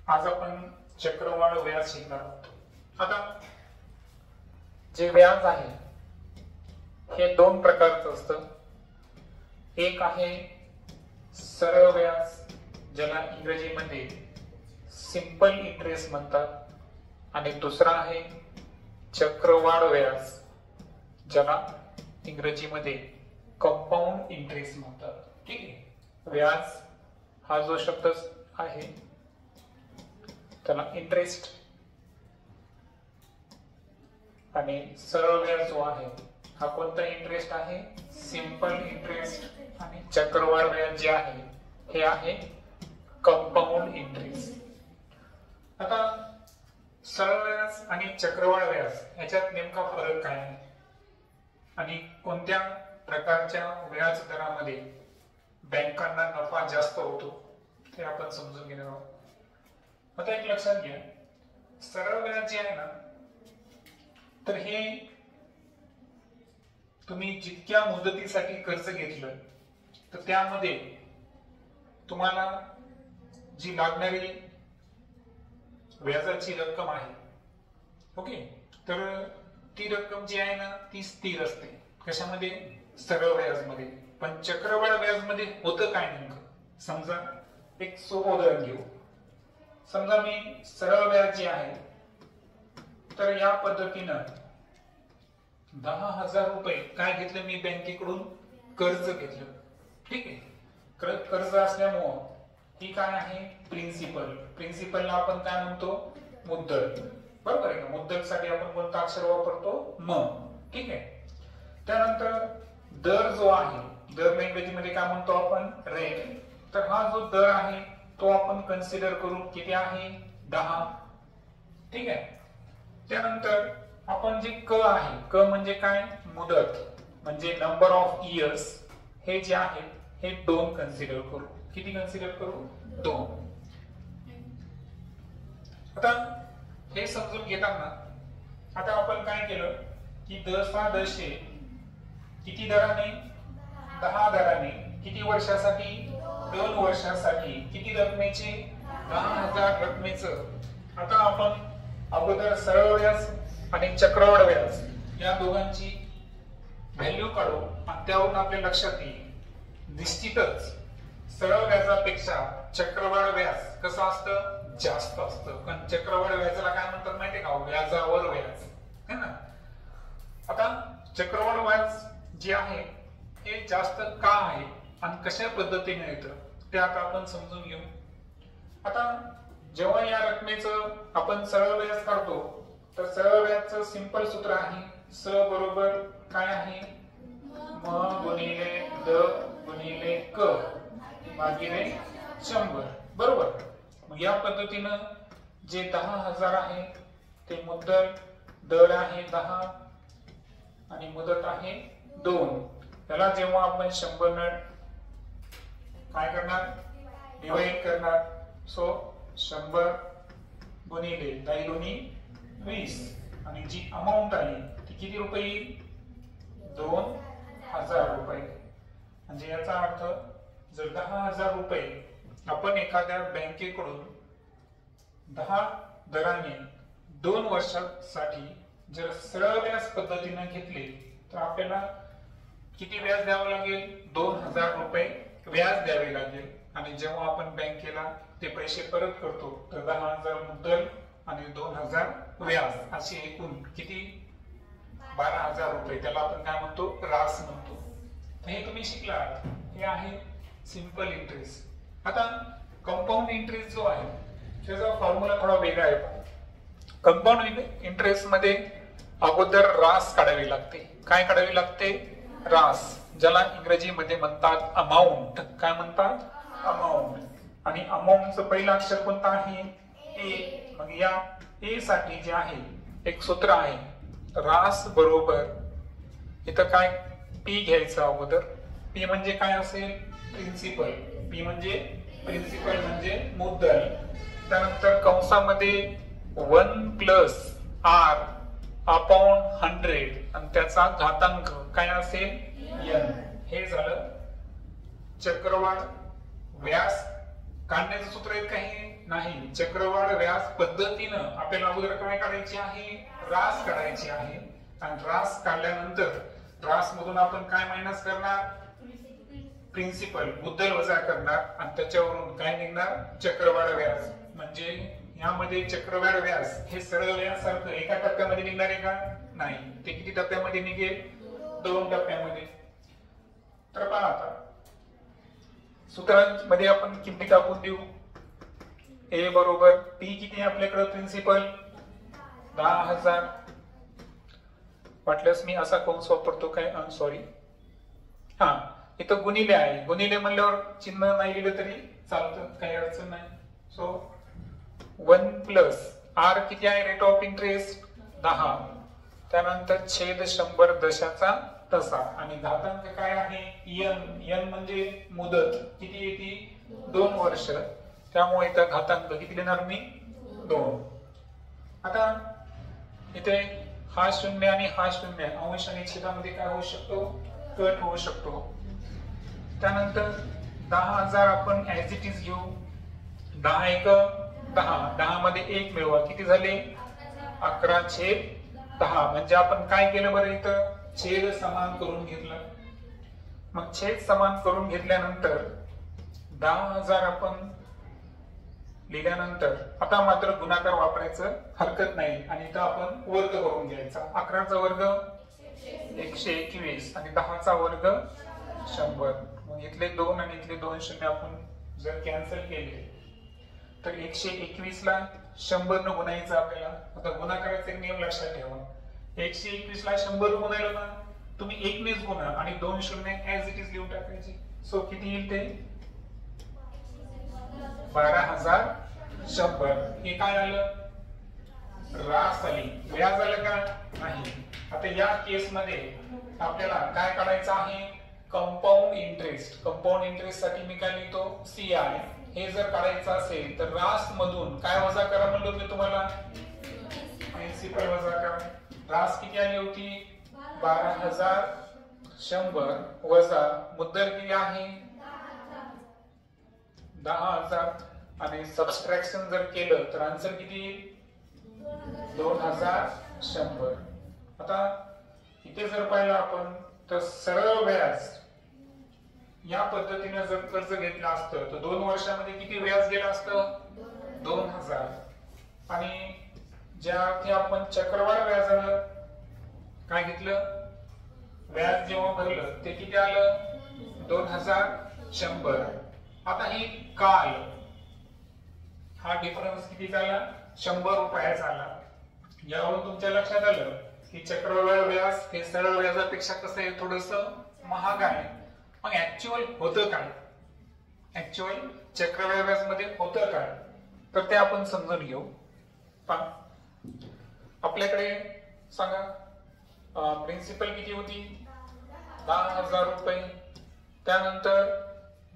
आज आपण चक्रवाढ व्याज शिकणार आहोत। आता जे व्याज आहे हे दोन प्रकारचं असतं। एक आहे सरळ व्याज, ज्याला इंग्रजीमध्ये सिंपल इंटरेस्ट म्हणतात, आणि दुसरा आहे चक्रवाढ व्याज, ज्याला इंग्रजीमध्ये कंपाऊंड इंटरेस्ट म्हणतात। ठीक आहे, व्याज हा जो शब्द आहे त्याला इंटरेस्ट, आणि सरळ व्याज जो आहे हा कोणता इंटरेस्ट आहे? Simple interest. आणि चक्रवाढ व्याज जे आहे हे आहे कंपाऊंड इंटरेस्ट। आता सरळ व्याज आणि चक्रवाढ व्याज याच्यात नेमका फरक काय आहे आणि कोणत्या प्रकारच्या व्याज दरामध्ये बँकांना नफा जास्त होतो ते आपण समजून घेणार आहोत। आता एक लक्षात घ्या, सरळ व्याज जे आहे ना, तर हे तुम्ही जितक्या मुदतीसाठी कर्ज घेतलं तर त्यामध्ये तुम्हाला जी लागणारी व्याजाची रक्कम आहे, ओके, तर ती रक्कम जी आहे ना ती स्थिर असते। कशामध्ये? सरळ व्याजमध्ये। पण चक्रवाढ व्याजमध्ये होतं काय नेमकं? समजा एक सोपं उदाहरण घेऊ। समजा मी सरळ व्याज जे आहे तर या पद्धतीनं 10,000 रुपये काय घेतलं मी बँकेकडून? कर्ज घेतलं। ठीक आहे, कर्ज असल्यामुळं ही काय आहे? प्रिन्सिपल। प्रिन्सिपलला आपण काय म्हणतो? मुद्दल। बरोबर आहे का? मुद्दलसाठी आपण कोणतं अक्षर वापरतो? म। ठीक आहे, त्यानंतर दर जो आहे, दर इंग्रजीमध्ये काय म्हणतो आपण? रेट। तर हा जो दर आहे तो आपण कन्सिडर करू किती आहे? 10। ठीक आहे, त्यानंतर आपण जे क आहे, क म्हणजे काय? मुदत, म्हणजे नंबर ऑफ इयर्स, हे जे आहे हे 2 कन्सिडर करू। किती कन्सिडर करू? 2। आता हे समजून घेताना आता आपण काय केलं की दशे किती दराने? 10 दराने। किती वर्षासाठी? 2 वर्षासाठी। किती रकमेचे? 10,000 रकमेचं। आता आपण अगोदर सरळ व्याज आणि चक्रवाढ व्याज या दोघांची व्हॅल्यू काढू आणि त्यावरून आपल्या लक्षात येईल निश्चितच सरळ व्याजापेक्षा चक्रवाढ व्याज कसं असतं? जास्त असतं। कारण चक्रवाढ व्याजाला काय म्हणतात माहितीये का? व्याजावर व्याज, है ना। आता चक्रवाढ व्याज जे आहे हे जास्त का आहे आणि कशा पद्धतीने येतं ते आता आपण समजून घेऊ। आता जेव्हा या रकमेचं आपण सरळ व्याज काढतो तर सरळ व्याजचं सिंपल सूत्र आहे स बरोबर काय आहे? म गुणिले द गुणिले क भागिले 100। बरोबर। मग या पद्धतीनं जे 10,000 आहे ते मुद्दल, दर आहे 10 आणि मुदत आहे 2। त्याला जेव्हा आपण 100 ने काय करणार? डिवाइड करणार। सो 100 गुणिले 10 दुनी 20 आणि जी अमाउंट आहे ती किती रुपये येईल? 2,000 रुपये। म्हणजे याचा अर्थ जर 10,000 रुपये आपण एखाद्या बँकेकडून 10 दराने 2 वर्षासाठी जर सरळ व्याज पद्धतीने घेतले तर आपल्याला किती व्याज द्यावं लागेल? 2,000 रुपये व्याज द्यावे लागेल। आणि जेव्हा आपण बँकेला ते पैसे परत करतो तर 10,000 मुद्दल आणि 2,000 व्याज, असे एकूण किती? 12,000 रुपये। त्याला आपण काय म्हणतो? रास म्हणतो। तर हे तुम्ही शिकला, हे आहे सिंपल इंटरेस्ट। आता कंपाऊंड इंटरेस्ट जो आहे त्याचा फॉर्म्युला थोडा वेगळा आहे। कंपाऊंड इंटरेस्ट मध्ये अगोदर रास काढावी लागते। काय काढावी लागते? रास, ज्याला इंग्रजीमध्ये म्हणतात अमाऊंट। काय म्हणतात? अमाऊंट। आणि अमाऊंटचं पहिलं अक्षर कोणतं आहे? ए। मग या ए साठी जे आहे एक सूत्र आहे, रास बरोबर इथं काय? पी घ्यायचं अगोदर। पी म्हणजे काय असेल? प्रिन्सिपल। पी म्हणजे प्रिन्सिपल म्हणजे मुद्दल। त्यानंतर कंसामध्ये 1 प्लस आर अपॉन 100 आणि त्याचा घातांक काय असेल? n। हे झालं चक्रवाढ व्याज काढण्याचं सूत्र आहे का? हे नाही, चक्रवाढ व्याज पद्धतीनं आपल्याला अगोदर काय काढायची आहे, रास काढायची आहे. आणि रास काढल्यानंतर रास मधून आपण काय मायनस करणार, प्रिन्सिपल मुद्दल वजा करणार आणि त्याच्यावरून काय निघणार, चक्रवाढ व्याज. म्हणजे यामध्ये चक्रवाढ व्याज हे सरळ व्याजासारखं एका टप्प्यामध्ये निघणार आहे का, नाही, ते किती टप्प्यामध्ये निघेल, 2 टप्प्यामध्ये. तर पहा आता सूत्रांमध्ये आपण किमती टाकून देऊ. ए बरोबर पी किती आहे आपल्याकडे, प्रिन्सिपल 10,000. वाटल्यास मी असा कंस वापरतो काय, सॉरी, हा इथं गुणिले आहे, गुणिले म्हणल्यावर चिन्ह नाही लिहिलं तरी चालतं, काही अडचण नाही. सो 1 प्लस आर किती आहे, रेट ऑफ इंटरेस्ट 10, त्यानंतर छेद 100 दशाचा तसा, आणि घातांक काय आहे एन, एन म्हणजे मुदत किती येते 2 वर्ष, त्यामुळे इथं घातांक किती लिहिणार मी 2. आता इथे हा 0 आणि हा 0 अंश आणि छेदामध्ये काय होऊ शकतो, कट होऊ शकतो. त्यानंतर 10,000 आपण ऍज इट इज घेऊ, 10 एक 10, 10 मध्ये 1 मिळवा, किती झाले 11/10. म्हणजे आपण काय केलं बरं, इथं छेद समान करून घेतला. मग छेद समान करून घेतल्यानंतर 10,000 आपण लिहिल्यानंतर आता मात्र गुणाकार वापरायचं हरकत नाही, आणि इथं आपण वर्ग करून घ्यायचा. 11चा वर्ग 121 आणि 10चा वर्ग 100. मग इथले 2 आणि इथले 2 शून्य आपण जर कॅन्सल केले तर 121 ला 100 न गुणायचं आपल्याला. आता गुणाकाराचा एक नियम लक्षात ठेवा, 121 ला 100 गुणायला ना तुम्ही 1 नेच गुणा आणि 2 शून्य ऍज इट इज लिहून टाकायचे. सो किती येईल ते 12,100. हे काय आलं, रास आली, व्याज आलं का नाही. आता या केस मध्ये आपल्याला काय काढायचं आहे, कंपाऊंड इंटरेस्ट. कंपाऊंड इंटरेस्ट साठी मी काय लिहितो, CI. हे जर काढायचं असेल तर रास मधून काय वजा करा म्हणलो मी तुम्हाला, प्रिन्सिपल वजा करा. रास किती आली होती 12,100 वजा मुद्दल किती आहे 10,000, आणि सबस्ट्रॅक्शन जर केलं तर आन्सर किती येईल 2,100. आता इथे जर पाहिलं आपण तर सरळ व्याज या पद्धतीने जर कर्ज घेतलं असतं तर 2 वर्षामध्ये किती व्याज गेलं असतं 2,000. आणि ज्यामध्ये आपण चक्रवाढ व्याजानं काय घेतलं, व्याज जेव्हा भरलं ते किती आलं 2,100. आता हे काल हा डिफरन्स किती झाला 100 रुपयाचा आला. यावरून तुमच्या लक्षात आलं की चक्रवाढ व्याज हे सरळ व्याजापेक्षा कसं आहे, थोडस महाग आहे. मग ऍक्च्युअल होतं काय, ऍक्च्युअल चक्रवाढ व्याज मध्ये होतं काय, तर ते आपण समजून घेऊ. आपल्याकडे सांगा प्रिन्सिपल किती होती 10,000 रुपये. त्यानंतर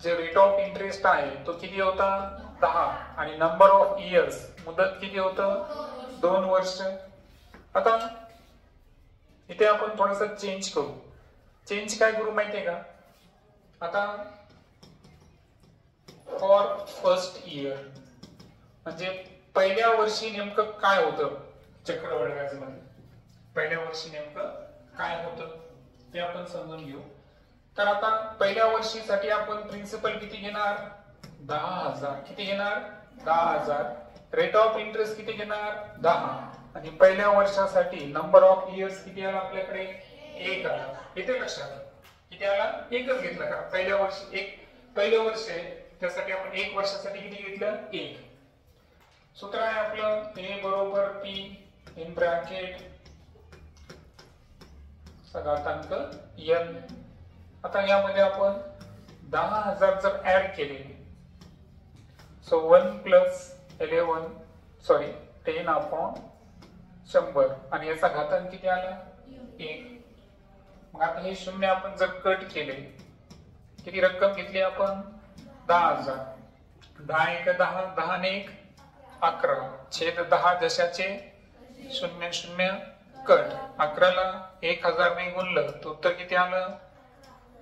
जे रेट ऑफ इंटरेस्ट आहे तो किती होता 10, आणि नंबर ऑफ इयर्स मुदत किती होतं 2 वर्ष. आता इथे आपण थोडस चेंज करू. चेंज काय करू माहितीये का, आता फॉर फर्स्ट इयर म्हणजे पहिल्या वर्षी नेमकं काय होतं चक्रवाढ व्याजामध्ये, पहिल्या वर्षी नेमकं काय होतं ते आपण समजून घेऊ. तर आता पहिल्या वर्षीसाठी आपण प्रिन्सिपल किती घेणार 10,000. किती घेणार 10,000. रेट ऑफ इंटरेस्ट किती घेणार 10, आणि पहिल्या वर्षासाठी नंबर ऑफ इयर्स किती आला आपल्याकडे 1 आला. इथे लक्षात किती आला 1च घेतला का, पहिल्या वर्षी पहिलं वर्ष आहे त्यासाठी आपण 1 वर्षासाठी किती घेतलं 1. सूत्र आहे आपलं A बरोबर P इन ब्रॅकेट घातांक n. आता यामध्ये आपण 10,000 जर ऍड केले सो 1 प्लस 10 अपॉन 100, आणि याचा घातांक किती आला 1. मग आता हे 0 आपण जर कट केले किती रक्कम घेतली आपण 10,000. 10 एक 10, 10 ने 1 11, छेद 10 जशाचे 0 0 कट. 11 ला 1,000 ने गुणलं तर उत्तर किती आलं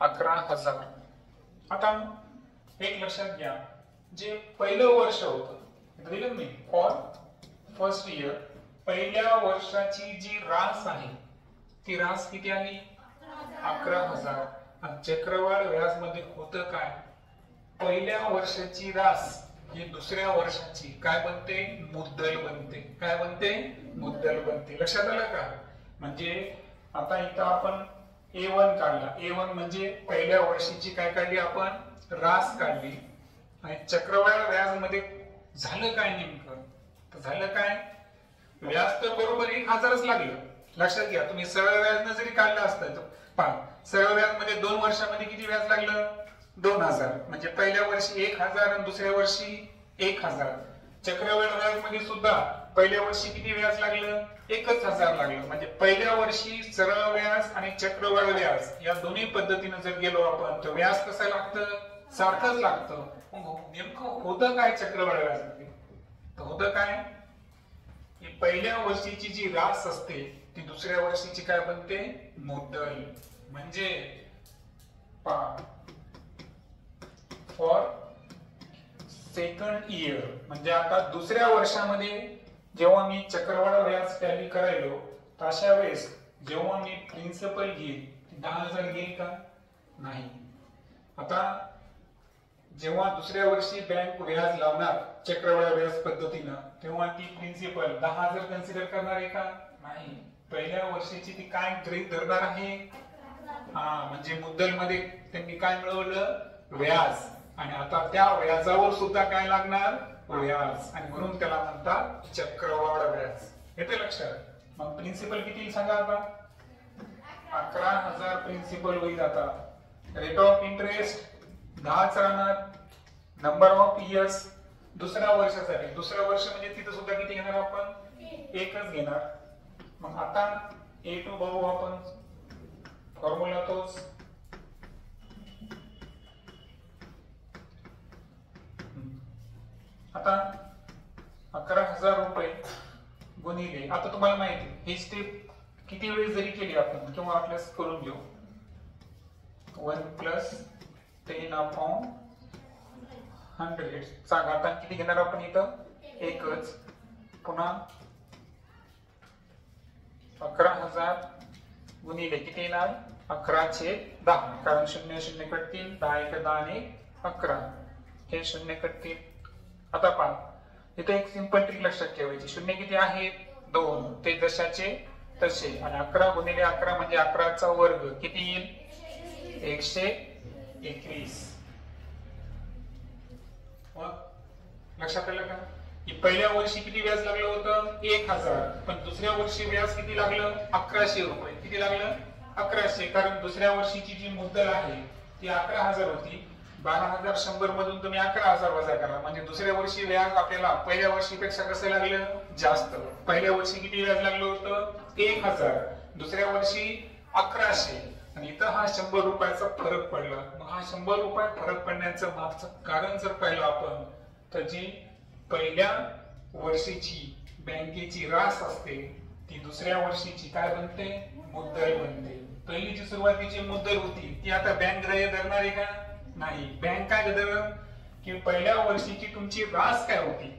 11,000. आता एक लक्षात घ्या, जे पहिलं वर्ष होतं दिलं मी फॉर फर्स्ट इयर, पहिल्या वर्षाची जी रास आहे ती रास किती आली? 11,000. आणि चक्रवाढ व्याज मध्ये होतं काय? पहिल्या वर्षाची रास ही दुसऱ्या वर्षाची काय बनते? मुद्दल बनते. काय बनते? मुद्दल बनते. लक्षात आलं का? म्हणजे आता इथं आपण A1 काढला. A1 म्हणजे पहिल्या वर्षीची काय काढली आपण? रास काढली. आणि चक्रवाढ व्याज मध्ये झालं काय नेमकं? तर झालं काय? व्याज तर बरोबर 1,000च लागलं. लक्षात घ्या, तुम्ही सरळ व्याज जरी काढलं असतं तर पहा, सरळ व्याज मध्ये 2 वर्षामध्ये किती व्याज लागलं? 2,000. म्हणजे पहिल्या वर्षी 1,000 आणि दुसऱ्या वर्षी 1,000. चक्रवाढ व्याज मध्ये सुद्धा पहिल्या वर्षी किती व्याज लागलं? 1,000 लागलं. म्हणजे पहिल्या वर्षी सरळ व्याज आणि चक्रवाढ व्याज या दोन्ही पद्धतीने जर गेलो आपण तर व्याज कसं लागतं? सारखंच लागतं. नेमकं होतं काय चक्रवाढ व्याज मध्ये? तर होतं काय की पहिल्या वर्षीची जी रास असते ती दुसऱ्या वर्षीची काय बनते? मुद्दल. म्हणजे फॉर सेकंड इयर, म्हणजे आता दुसऱ्या वर्षामध्ये जेव्हा मी चक्रवाढ व्याज टॅली करायलो तर अशा वेळेस जेव्हा मी प्रिन्सिपल घेईल 10,000 घेईल का? नाही. आता जेव्हा दुसऱ्या वर्षी बँक व्याज लावणार चक्रवाढ व्याज पद्धतीनं तेव्हा ती प्रिन्सिपल 10,000 कन्सिडर करणार आहे का? नाही. पहिल्या वर्षीची ती काय गृहीत धरणार आहे? म्हणजे मुद्दल मध्ये त्यांनी काय मिळवलं? व्याज. आणि आता त्या व्याजावर सुद्धा काय लागणार? व्याज. आणि म्हणून त्याला म्हणतात चक्रवाढ व्याज. येते लक्षात? मग प्रिन्सिपल किती सांगा आता? 11,000 प्रिन्सिपल होईल. आता रेट ऑफ इंटरेस्ट 10च राहणार. नंबर ऑफ इयर्स दुसऱ्या वर्षासाठी, दुसऱ्या वर्ष म्हणजे तिथं सुद्धा किती घेणार आपण? 1च घेणार. मग आता A2 बघू आपण. फॉर्म्युला तोच. आता 11,000 रुपये गुणिले, आता तुम्हाला माहिती ही स्टेप किती वेळ जरी केली आपण किंवा आपल्यास करून घेऊ. 1 + 10/100 चा घातांक किती घेणार आपण इथं? 1च. पुन्हा 11,000 गुणिले किती येणार? 11/10. कारण 0 0 कटतील, 10 1 10 आणि 11 हे 0 कटतील. आता पहा इथे एक सिंपल ट्रिक लक्षात ठेवायची. 0 किती आहेत? 2. ते जशाचे तसे. आणि 11 गुणिले 11 म्हणजे 11चा वर्ग किती येईल? 121. लक्षात आलं का? पहिल्या वर्षी किती व्याज लागलं होतं? 1,000. पण दुसऱ्या वर्षी व्याज किती लागलं? 1,100 रुपये. किती लागलं? 1,100. कारण दुसऱ्या वर्षीची जी मुद्दल आहे ती 11,000 होती. 12,100 मधून तुम्ही 11,000 वजा करा. म्हणजे दुसऱ्या वर्षी व्याज आपल्याला पहिल्या वर्षीपेक्षा कसं लागलं? जास्त. पहिल्या वर्षी किती व्याज लागलं होतं? 1,000. दुसऱ्या वर्षी 1,100. आणि इथं हा 100 रुपयाचा फरक पडला. मग हा 100 रुपये फरक पडण्याचं मागचं कारण जर पाहिलं आपण तर जी पहिल्या वर्षीची बँकेची रास असते ती दुसऱ्या वर्षीची काय बनते? मुद्दल बनते. पहिली जी सुरुवातीची मुद्दल होती ती आता बँक ग्राह्य धरणार आहे का? नाही. बँक काय धरणार की पहिल्या वर्षीची तुमची रास काय होती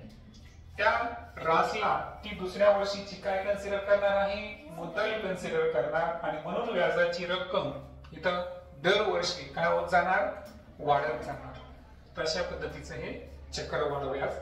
त्या रासला ती दुसऱ्या वर्षीची काय कन्सिडर करणार आहे? मुद्दल कन्सिडर करणार. आणि म्हणून व्याजाची रक्कम इथं दरवर्षी काय होत जाणार? वाढत जाणार. तशा पद्धतीचं हे चक्रवाढ व्याज